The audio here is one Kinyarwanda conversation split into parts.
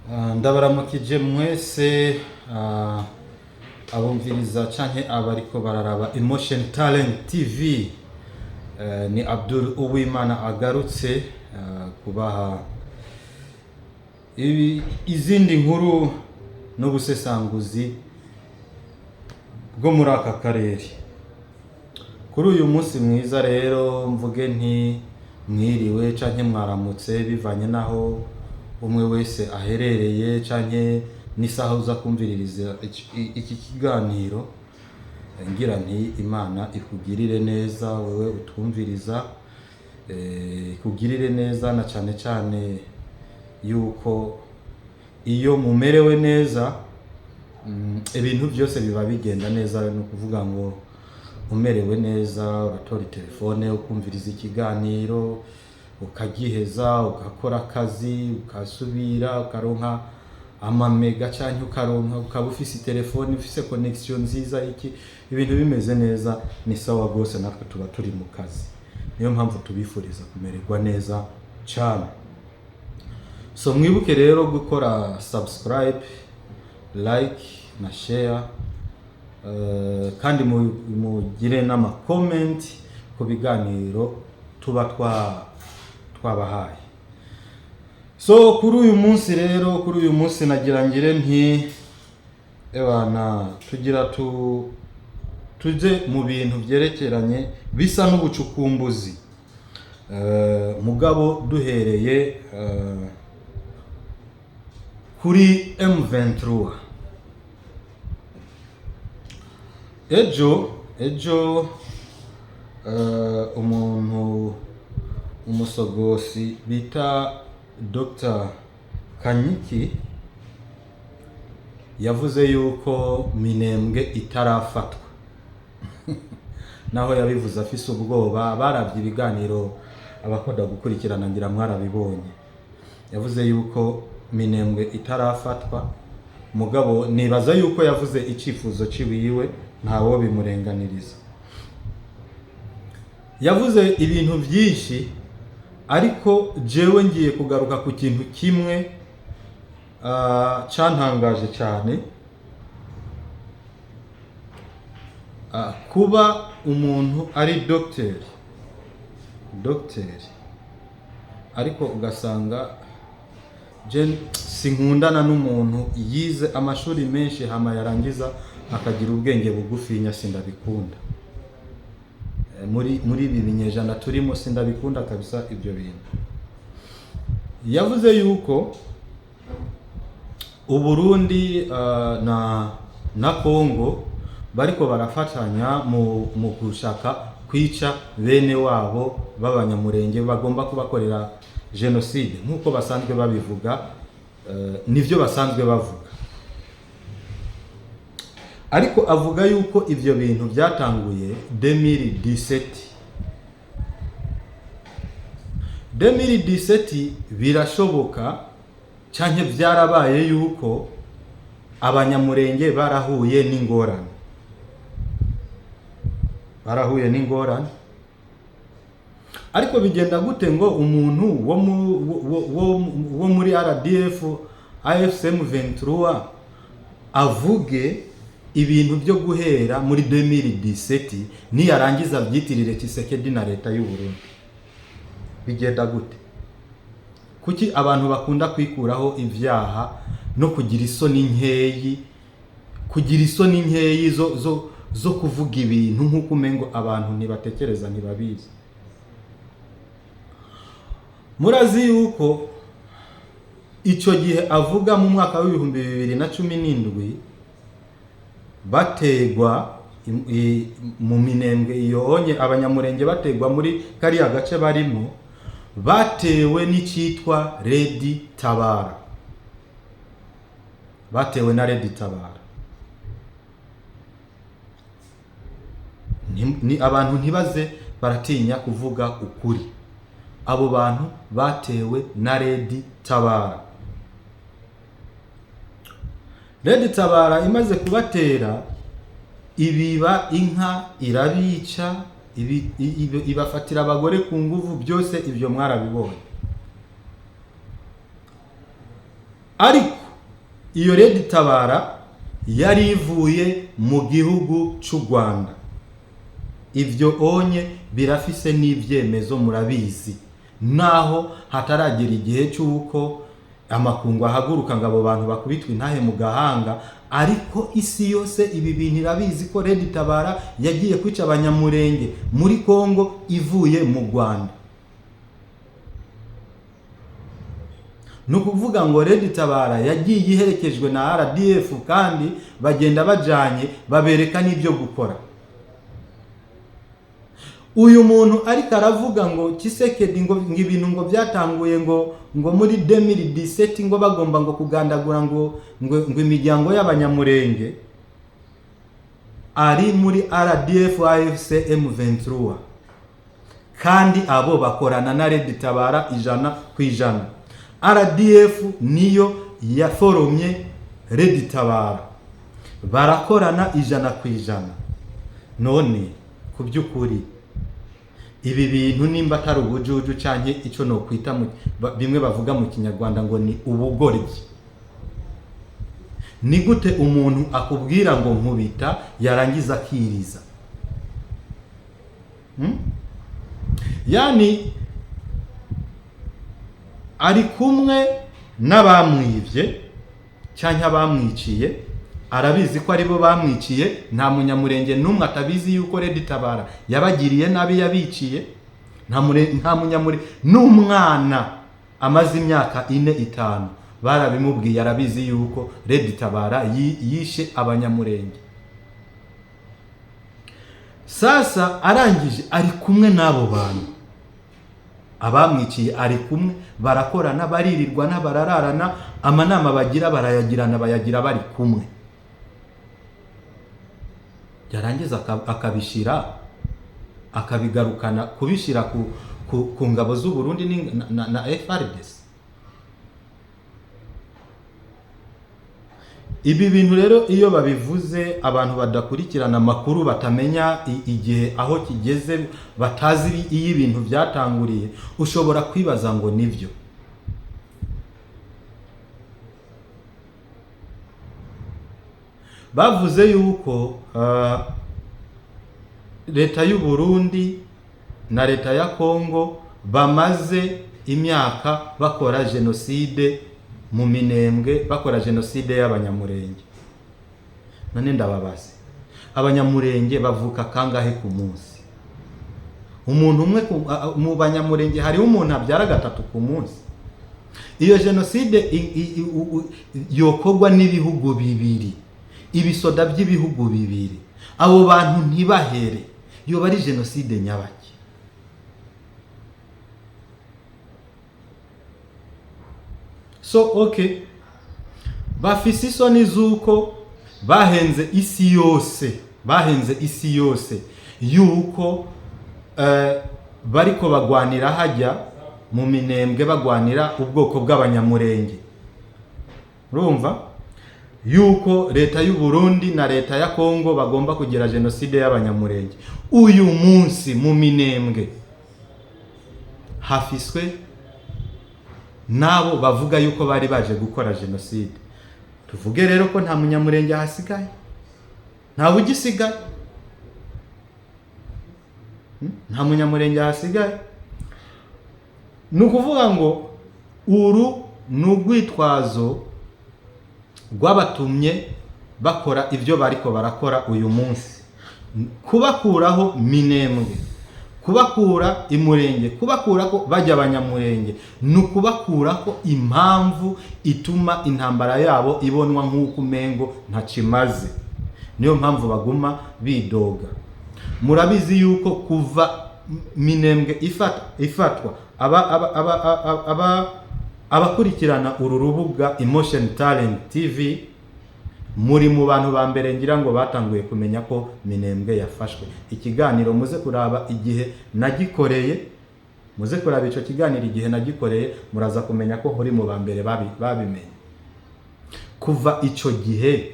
Ndabaramukije mwese abumviriza canke abariko bararaba Emotion Talent TV. Ni Abdul Uwimana agarutse kubaha izindi nkuru n'ubusesanguzi bwo muri aka karere. Kuri uyu munsi mwiza rero mvuge nti mwiriwe canke mwaramutse bivanye naho umwe wese aherereye canke n'isaha uza kumviririza iki kiganiro. Ngira nti Imana ikugirire neza wewe utwumviriza, ikugirire neza na cane cane yuko iyo mumerewe neza ibintu byose biba bigenda neza. No kuvuga ngo umerewe neza uratora telefone ukumviriza ikiganiro ukagiheza ugakora akazi ukasubira ukaronka amamega canke ukaba ufise telefone ufise connection nziza ibintu bimeze neza ni sawa gose. Natwe tuba turi mu kazi, niyo mpamvu tubifuriza kumererwa neza cyane. So mwibuke rero gukora subscribe, like na share, kandi mugire n'ama comment ku biganiro tuba twabahaye. So kuri uyu munsi nagira ngire nti tugira tuje mu bintu byerekeranye bisa n'ubucukumbuzi, mugabo duhereye kuri M23. Ejo umusogosi bita Dr. Kanyiki yavuze yuko Minembwe itarafatwa. Naho yabivuze afise ubwoba, baravye ibiganiro abakunda gukurikirana ngira mwarabibonye. Yavuze yuko Minembwe itarafatwa, mugabo nibaza yuko yavuze icifuzo ciwiwe, ntawo bimurenganiriza. Yavuze ibintu byinshi, ariko jewe ngiye kugaruka ku kintu kimwe cantangaje cyane. Kuba umuntu ari docteur ariko ugasanga sinkundana n'umuntu yize amashuri menshi hama yarangiza akagira ubwenge bugufinya, sindabikunda. Muri ibi binyejana turimo sindabikunda kabisa ibyo bintu. Yavuze yuko Uburundi na Kongo bariko barafatanya mu gushaka kwica bene wabo b'abanyamurenge, bagomba kubakorera genocide nk'uko basanzwe babivuga, nivyo basanzwe bavuga. Ariko avuga yuko ivyo bintu byatanguye 2017 birashoboka canke byarabaye yuko abanyamurenge barahuye n'ingorane. Ariko bigenda gute ngo umuntu wo muri RDF AFCM 23 avuge ibintu byo guhera muri 2017 niyarangiza byitirire Tshisekedi na leta y'u Burundi? Bigenda gute? Kuki abantu bakunda kwikuraho ivyaha no kugira isoni nkeyi zo kuvuga ibintu nk'uko umengo abantu ntibatekereza, ntibabizi. Murazi yuko ico gihe avuga mu mwaka wa 2017 bategwa mu Minembwe iyonye, abanyamurenge bategwa muri kariya gace barimo, batewe n'icitwa Red Tabara. Batewe na Red Tabara. Ni abantu ntibaze baratinya kuvuga ukuri. Abo bantu batewe na Red Tabara. Red Tabara imaze kubatera, ibiba inka irabica, ibafatira abagore ku nguvu, byose ibyo mwarabibonye. ariko iyo Red Tabara yari ivuye mu gihugu cy'u Rwanda. Ibyo onye birafise n'ibyemezo murabizi, naho hataragera igihe cy'uko amakungu ahaguruka ngo abo bantu bakubitwe intahe mu gahanga, ariko isi yose ibi bintu irabizi ko Red Tabara yagiye kwica abanyamurenge muri Kongo ivuye mu Rwanda. Nukuvuga ngo Red Tabara yagiye iherekejwe na RDF kandi bagenda bajanye babereka n'ibyo gukora. Uyu muntu ariko aravuga ngo Tshisekedi ngo ibintu ngo byatanguye ngo muri 2017 ngo bagomba ngo kugandagura ngo imiryango y'abanyamurenge, ari muri RDF AFC M23 kandi abo bakorana na Red Tabara 100%. RDF niyo yaforomye Red Tabara, barakorana 100%. None ku by'ukuri ibi bintu nimba atari ubujuju canke ico no kwita bimwe bavuga mu Kinyarwanda ngo ni ubugoryi, ni gute umuntu akubwira ngo nkubita yarangiza akiriza? Yani ari kumwe n'abamwivye canke abamwiciye, arabizi ko aribo bamwiciye. Nta munyamurenge numwe atabizi yuko Red Tabara yabagiriye nabi yabiciye. Nta munyamurenge n'umwana amaze imyaka 4-5 barabimubwiye, arabizi yuko Red Tabara yishe abanyamurenge. Sasa arangije ari kumwe n'abo bantu abamwiciye, ari kumwe barakorana, baririrwa n'abarararana, amanama bagira barayagirana, bayagira bari kumwe. Yarangiza akabishira akabigarukana kubishira ku ngabo z'u Burundi na FARDC. Ibi bintu rero iyo babivuze abantu badakurikirana amakuru, batamenya igihe aho kigeze, batazi iyo ibintu byatanguriye, ushobora kwibaza ngo nivyo. Bavuze yuko leta y'u Burundi na leta ya Kongo bamaze imyaka bakora genocide mu Minembwe, bakora genocide y'abanyamurenge. None ndababaze, abanyamurenge bavuka kangahe ku munsi? Umuntu umwe mu banyamurenge hari umuntu abyara 3 ku munsi. Iyo genocide yokogwa n'ibihugu bibiri, ibisoda by'ibihugu bibiri, abo bantu ntibahere, yo bari genocide nyabaki. So okay, bafise isoni zuko bahenze isi yose yuko bariko bagwanira hajya mu Minembwe, bagwanira ubwoko bw'abanyamurenge. Urumva yuko leta y'u Burundi na leta ya Kongo bagomba kugira genocide y'abanyamurenge. Uyu munsi mu Minembwe hafiswe nabo bavuga yuko bari baje gukora genocide. Tuvuge rero ko nta munyamurenge hasigaye, nta bugisigaye, nta munyamurenge hasigaye. Nukuvuga ngo uru nugwitwazo rwabatumye bakora ibyo bariko barakora uyu munsi, kubakuraho Minembwe, kubakura imurenge, kubakura ko bajya abanyamurenge, nukubakura ko impamvu ituma intambara yabo ibonwa nk'uko umengo ntakimaze. Niyo mpamvu baguma bidoga. Murabizi yuko kuva Minembwe ifatwa abakurikirana uru rubuga Emotion Talent TV muri mu bantu ba mbere ngira ngo batanguye kumenya ko Minembwe yafashwe. Ikiganiro muze kuraba igihe nagikoreye, muze kuraba ico kiganiro igihe nagikoreye, muraza kumenya ko hori mu ba mbere babimenye. Kuva ico gihe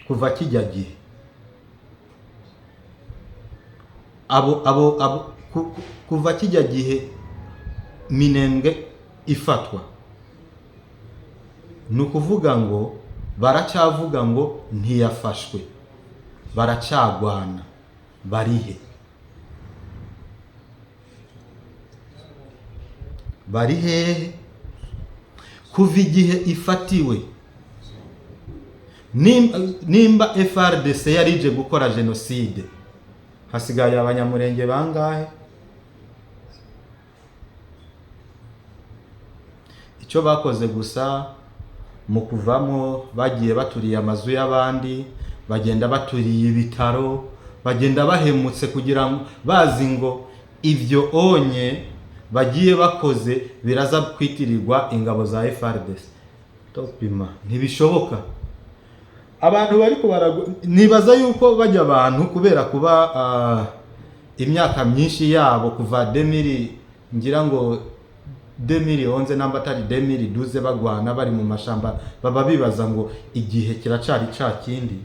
kuva kijya gihe kuva kijya gihe Minembwe ifatwa, ni ukuvuga ngo baracyavuga ngo ntiyafashwe, baracagwana, barihe? Bari hehe? Kuva igihe ifatiwe, nimba FRDC yarije gukora jenoside, hasigaye abanyamurenge bangahe? Icyo bakoze gusa mu kuvamo, bagiye baturiye amazu y'abandi, bagenda baturiye ibitaro, bagenda bahemutse kugira ngo bazi ngo ibyo onye bagiye bakoze biraza kwitirirwa ingabo za FRDC. Topima ntibishoboka. Abantu bariko nibaza yuko bajya abantu kubera kuba imyaka myinshi yabo kuva 2000 ngira ngo 2011 namba atari 2012 bagwana bari mu mashamba, baba bibaza ngo igihe kiracari ca kindi.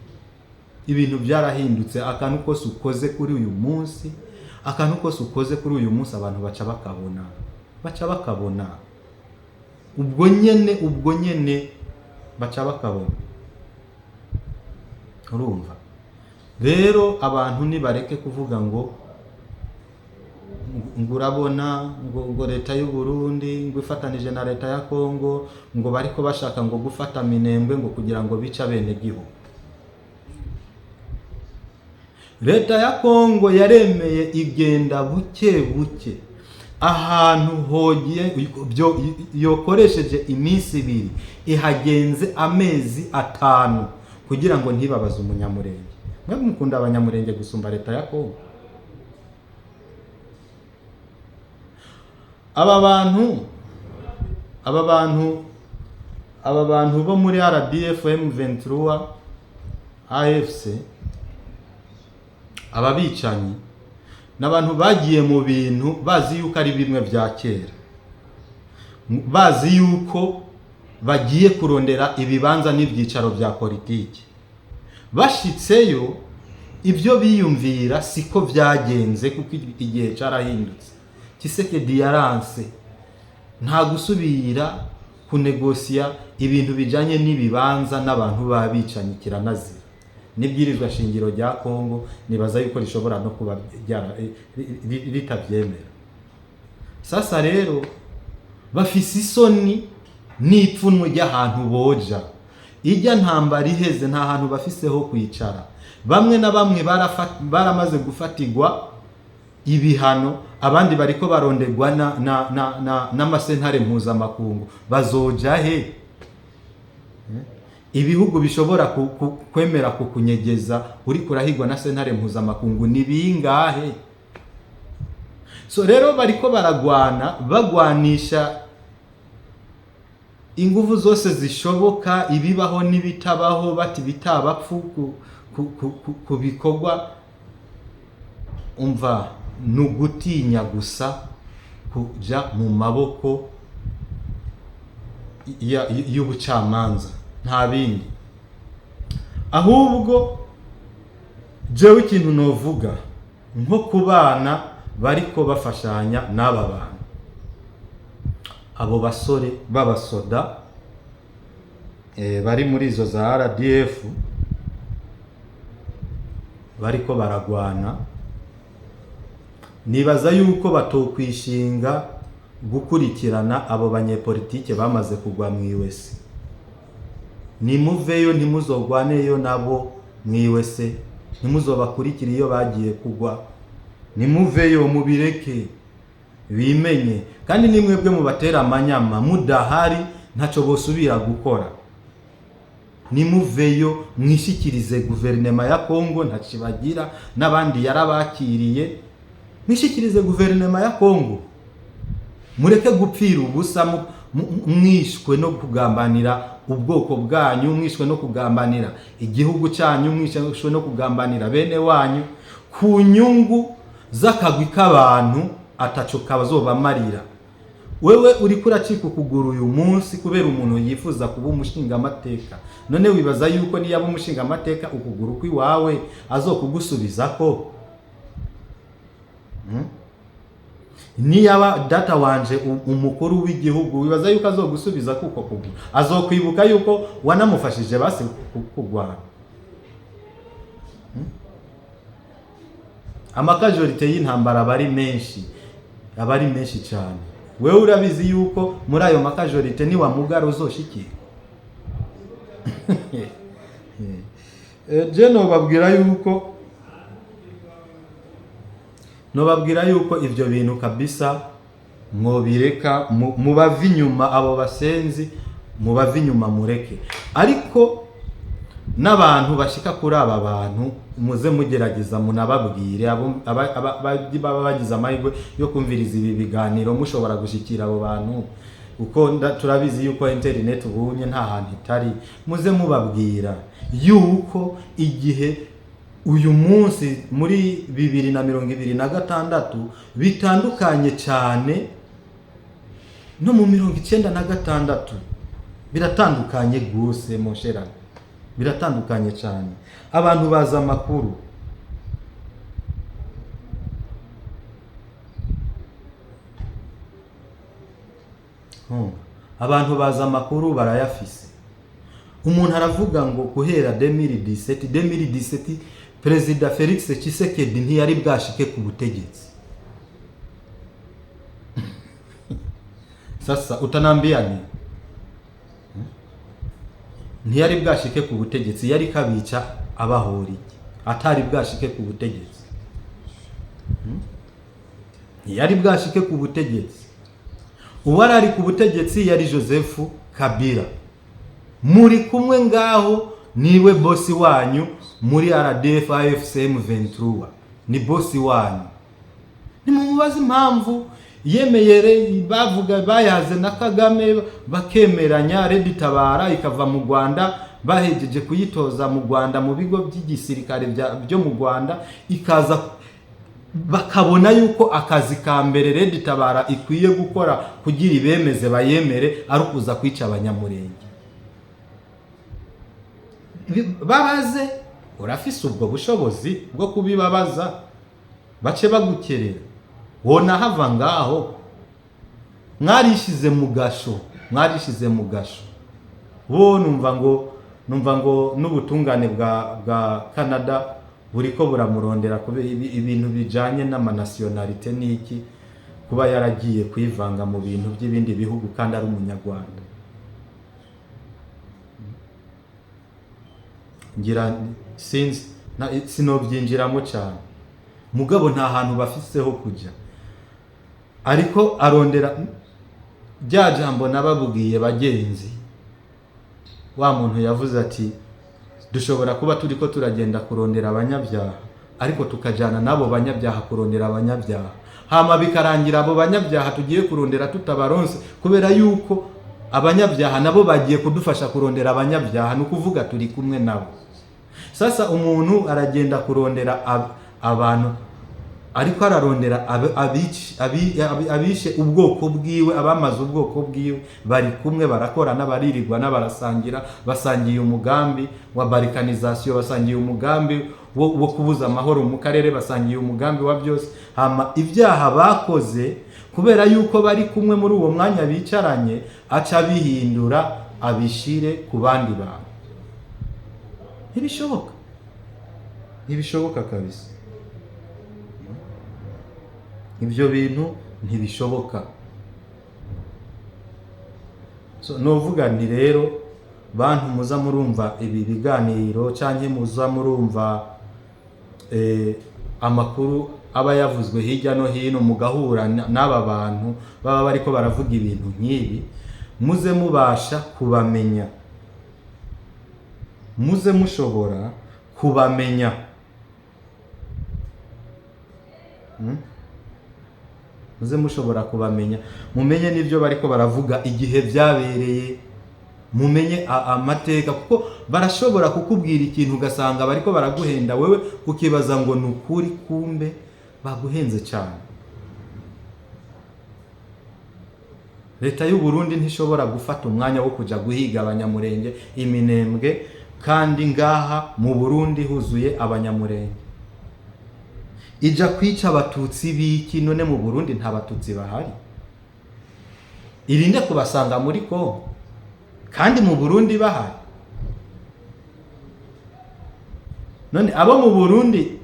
Ibintu byarahindutse, akantu kose ukoze kuri uyu munsi, akantu kose ukoze kuri uyu munsi abantu baca bakabona ubwo nyene baca bakabona. Urumva rero abantu nibareke kuvuga ngo urabona ngo leta y'u Burundi ngo ifatanije na leta ya Kongo ngo bariko bashaka ngo gufata Minembwe ngo kugira ngo bica bene gihugu. Leta ya Kongo yaremeye igenda buke buke, ahantu hogiye byo yokoresheje iminsi 2 ihagenze amezi 5 kugira ngo ntibabaze umunyamurenge. Mwe mukunda abanyamurenge gusumba leta ya Kongo. Aba bantu bo muri RDF M23 AFC, aba bicanyi n'abantu bagiye mu bintu bazi yuko ari bimwe bya kera, bazi yuko bagiye kurondera ibibanza n'ibyicaro bya politiki. Bashitseyo ibyo biyumvira siko byagenze, kuko igihe carahindutse. Tshisekedi yaranse, nta gusubira kunegosiya ibintu bijanye n'ibibanza n'abantu babicanyi kiranazira. Nibwirizwa shingiro rya Kongo nibaza yuko rishobora no kuba ritabyemera. Sasa rero bafise isoni n'ipfunwe ry'ahantu boja, ijya ntambara iheze nta hantu bafiseho kwicara. Bamwe na bamwe baramaze gufatigwa ibihano, abandi bariko barondegwa n'amasentare mpuzamakungu. Bazoja he? Ibihugu bishobora kwemera kukunyegeza uri kurahigwa na sentare mpuzamakungu ni bingahe? So rero bariko baragwana, bagwanisha inguvu zose zishoboka, ibibaho n'ibitabaho, bati bitabapfu kubikorwa. Umva, nugutinya gusa kuja mu maboko y'ubucamanza, nta bindi. Ahubwo jewe ikintu novuga nko kubana bariko bafashanya n'aba bantu, abo basore b'abasoda bari muri izo za RDF bariko baragwana, nibaza yuko batokwishinga gukurikirana abo banyepolitike bamaze kugwa mwiwese. Nimuveyo, ntimuzogwaneyo nabo mwiwese, ntimuzobakurikira iyo bagiye kugwa. Nimuveyo, mubireke bimenye, kandi nimwebwe mubatera amanyama mudahari ntaco bosubira gukora. Nimuveyo, mwishikirize guverinema ya Kongo, ntacibagira n'abandi yarabakiriye. Mwishikirize guverinema ya Kongo, mureke gupfira ubusa, mwishwe no kugambanira ubwoko bwanyu, mwishwe no kugambanira igihugu cyanyu, mwishwe no kugambanira bene wanyu ku nyungu z'akagwi k'abantu ataco kabazobamarira. Wewe uri kuracika ukuguru uyu munsi kubera umuntu yifuza kuba umushinga amateka. None wibaza yuko niyaba umushinga amateka ukuguru kwiwawe azokugusubizako? niyaba data wanje umukuru w'igihugu wibaza yuko azogusubiza kuko kugwa, azokwibuka yuko wanamufashije basi kugwana. Amakajorite y'intambara abari menshi cyane. Wewe urabizi yuko muri ayo makajorite ni wa mugaro uzoshikira. Je nobabwira yuko ivyo bintu kabisa mwobireka, mubava inyuma abo basenzi, mubava inyuma mureke. Ariko n'abantu bashika kuri aba bantu muze mugerageza munababwire, baba bagize amahirwe yo kumviriza ibi biganiro mushobora gushikira abo bantu, uko turabizi yuko internet ubunye nta hantu itari. Muze mubabwira yuko igihe uyu munsi muri 2026 bitandukanye cyane no mu 1996, biratandukanye gose monshera, biratandukanye cyane. Abantu baza amakuru, abantu baza amakuru barayafise. Umuntu aravuga ngo guhera 2017 Perezida Felix Tshisekedi ntiyari bwashike ku butegetsi. Sasa utanambiani ntiyari bwashike ku butegetsi, yari kabica abahori, atari bwashike ku butegetsi. Ntiyari bwashike ku butegetsi. Uwari ari ku butegetsi yari Joseph Kabila. Muri kumwe ngaho niwe bosi wanyu muri RDF AFCM 23, ni bosi wanyu. Nimumubaza impamvu yemeyere bavuga bayaze na Kagame bakemeranya Red Tabara ikava mu Rwanda, bahejeje kuyitoza mu Rwanda mu bigo by'igisirikare byo mu Rwanda, ikaza bakabona yuko akazi ka mbere Red Tabara ikwiye gukora kugira ibemeze bayemere ari ukuza kwica abanyamurenge. Babaze urafise ubwo bushobozi bwo kubibabaza, bace bagukerera. Wona hava ngaho mwarishize mu gasho. Wo numva ngo n'ubutungane bwa Canada buriko buramurondera kubera ibintu bijanye n'amanationalite n'iki, kuba yaragiye kwivanga mu bintu by'ibindi bihugu kandi ari umunyarwanda. Ngira sinzi sinobyinjiramo cyane, mugabo nta hantu bafiseho kujya. Ariko arondera rya jambo nababwiye bagenzi, wa muntu yavuze ati dushobora kuba turiko turagenda kurondera abanyabyaha, ariko tukajana nabo banyabyaha kurondera abanyabyaha, hama bikarangira abo banyabyaha tugiye kurondera tutabaronse, kubera yuko abanyabyaha nabo bagiye kudufasha kurondera abanyabyaha, nukuvuga turi kumwe nabo. Sasa umuntu aragenda kurondera abantu, ariko ararondera abishe ubwoko bwiwe, abamaze ubwoko bwiwe, bari kumwe barakorana, baririrwa n'abarasangira, basangiye umugambi wa balkanization, basangiye umugambi wo kubuza amahoro mu karere, basangiye umugambi wa byose. Hama ibyaha bakoze kubera yuko bari kumwe muri uwo mwanya bicaranye, aca bihindura abishire ku bandi bantu. Ntibishoboka kabisa. Ibyo bintu ntibishoboka. So novuga nti rero bantu muza murumva ibi biganiro cyangwa muza murumva amakuru aba yavuzwe hirya no hino, mugahura n'aba bantu baba bariko baravuga ibintu nk'ibi, muze mubasha kubamenya, muze mushobora kubamenya. Muze mushobora kubamenya, mumenye n'ibyo bariko baravuga igihe byabereye, mumenye amateka, kuko barashobora kukubwira ikintu ugasanga bariko baraguhenda, wewe ukibaza ngo nukuri, kumbe baguhenze cyane. Leta y'u Burundi ntishobora gufata umwanya wo kuja guhiga abanyamurenge iminembwe, kandi ngaha mu Burundi huzuye abanyamurenge. ija kwica abatutsi biki? None mu Burundi nta batutsi bahari? Irinde kubasanga muri Kongo kandi mu Burundi bahari? None abo mu Burundi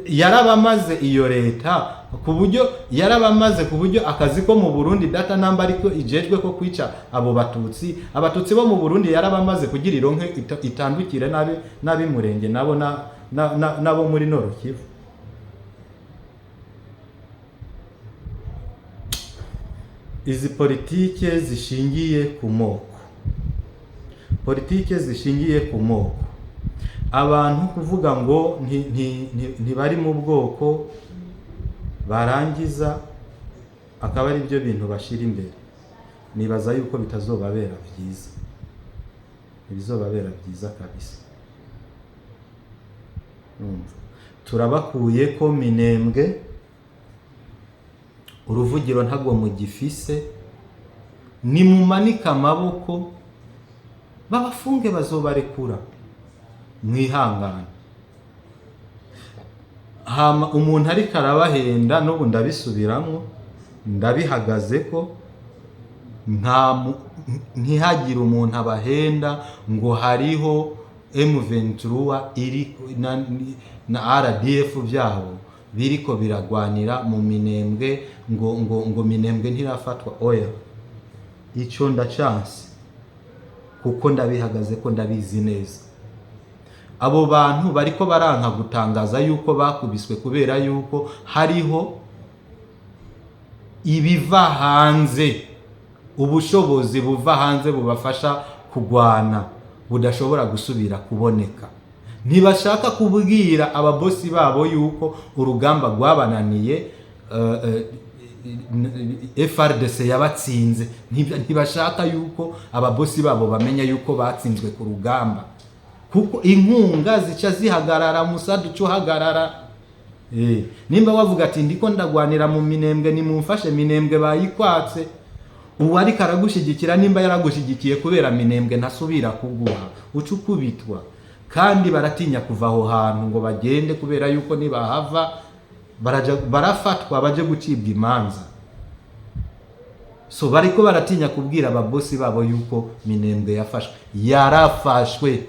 yarabamaze iyo leta ku buryo yarabamaze ku buryo akazi ko mu Burundi data number ariko ijejwe ko kwica abo batutsi, abatutsi bo mu Burundi yarabamaze kugira ironke itandukire nabi murenge nabo nabo muri Nord Kivu. Izi politike zishingiye ku moko, politike zishingiye ku moko, abantu kuvuga ngo ntibari mu bwoko barangiza akaba ari byo bintu bashira imbere, nibaza yuko bitazobabera byiza, bizobabera byiza kabisa. Turabakuye ko Minembwe uruvugiro ntago mugifise, ni mumanika amaboko babafunge bazobarekura, mwihangana. Hama umuntu ariko arabahenda, n'ubu ndabisubiramwo ndabihagaze ko ntihagire umuntu abahenda ngo hariho M23 iri na RDF byabo biriko biragwanira mu Minembwe ngo Minembwe ntirafatwa. Oya, icyo ndacyanse kuko ndabihagaze ko ndabizi neza. Abo bantu bariko baranka gutangaza yuko bakubiswe kubera yuko hariho ibiva hanze, ubushobozi buva hanze bubafasha kugwana budashobora gusubira kuboneka. Ntibashaka kubwira ababosi babo yuko urugamba rwabananiye, FRDC yabatsinze. Ntibashaka yuko ababosi babo bamenya yuko batsinzwe ku rugamba, kuko inkunga zica zihagarara. Musadu cyo hagarara. Nimba wavuga ati ndiko ndagwanira mu Minembwe, ni mumfashe Minembwe bayikwatse, ubu ariko aragushigikira. Nimba yaragushigikiye kubera Minembwe ntasubira kuguha, ucukubitwa. Kandi baratinya kuva aho hantu ngo bagende kubera yuko nibahava barafatwa baje gucibwa imanza. So bariko baratinya kubwira ababosi babo yuko Minembwe yafashwe. Yarafashwe,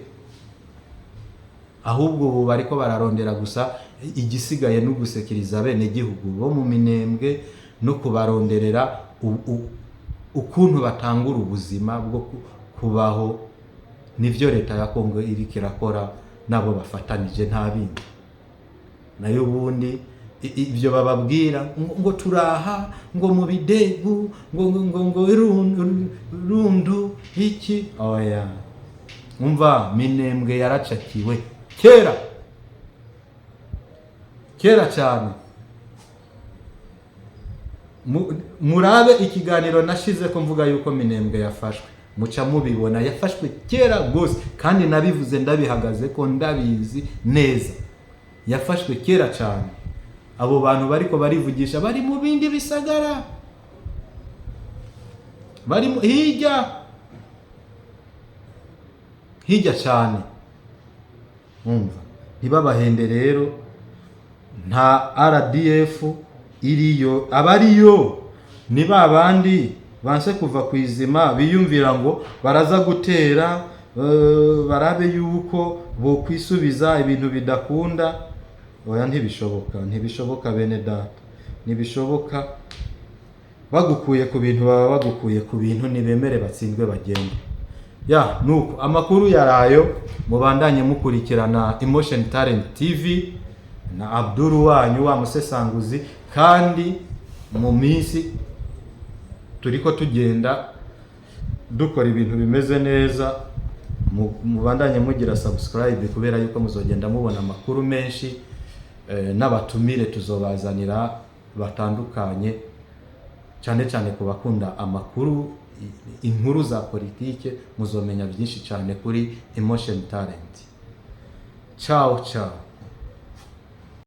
ahubwo ubu bariko bararondera gusa igisigaye no gusekiriza bene gihugu bo mu Minembwe no kubaronderera ukuntu batangura ubuzima bwo kubaho. Nivyo leta ya Kongo iriko irakora nabo bafatanije nta bindi. Nayo ubundi ibyo bababwira ngo turaha ngo mu bidegu ngo rundu iki. Oya, umva, Minembwe yaracakiwe kera cyane. Murabe ikiganiro nashize ko mvuga yuko Minembwe yafashwe, muca mubibona yafashwe kera gose, kandi nabivuze ndabihagaze ko ndabizi neza. Yafashwe kera cyane. Abo bantu bariko barivugisha bari mu bindi bisagara, bari hirya cyane. Ntibabahende rero, nta RDF iriyo. Abariyo ni babandi banse kuva kwizima biyumvira ngo baraza gutera, barabe yuko bo kwisubiza ibintu bidakunda. Oya, ntibishoboka bene data, ntibishoboka. Bagukuye ku bintu baba bagukuye ku bintu, nibemere batsindwe bagende. Nuko amakuru yarayo, mubandanye mukurikirana Emotion Talent TV na Abdul wanyu wa musesanguzi. Kandi mu minsi turiko tugenda dukora ibintu bimeze neza, mubandanye mugira subscribe kubera yuko muzogenda mubona amakuru menshi, n'abatumire tuzobazanira batandukanye, cyane cyane ku bakunda amakuru, inkuru za politike. Muzomenya byinshi cyane kuri Emotion Talent. Ciao ciao.